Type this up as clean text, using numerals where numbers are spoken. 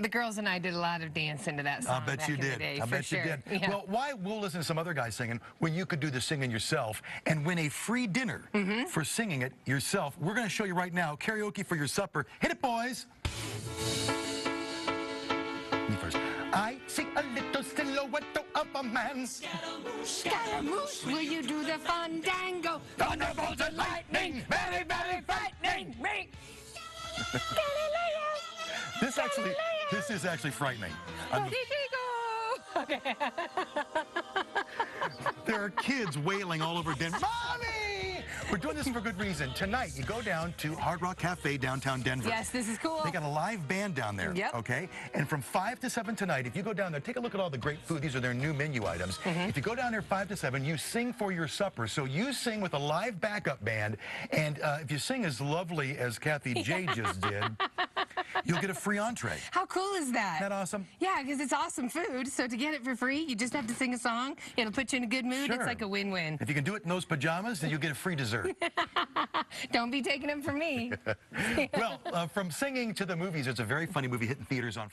The girls and I did a lot of dancing to that song. I bet back you in the did. day, I for bet you sure. did. Yeah. Well, why we'll listen to some other guys singing when you could do the singing yourself and win a free dinner for singing it yourself? We're going to show you right now. Karaoke for your supper. Hit it, boys. Me first. I see a little silhouette of a man. Scaramouche, will you do the fandango? Thunderbolts and lightning, very, very frightening me. This is actually frightening. Okay. There are kids wailing all over Denver. Mommy! We're doing this for good reason. Tonight, you go down to Hard Rock Cafe, downtown Denver. Yes, this is cool. They got a live band down there, Yep. okay? And from 5 to 7 tonight, if you go down there, take a look at all the great food. These are their new menu items. If you go down there 5 to 7, you sing for your supper. So you sing with a live backup band, and if you sing as lovely as Kathy J just did, you'll get a free entree. How cool is that? Isn't that awesome? Yeah, because it's awesome food. So to get it for free, you just have to sing a song. It'll put you in a good mood. Sure. It's like a win-win. If you can do it in those pajamas, then you'll get a free dessert. Don't be taking them from me. Well, from singing to the movies, it's a very funny movie hitting theaters on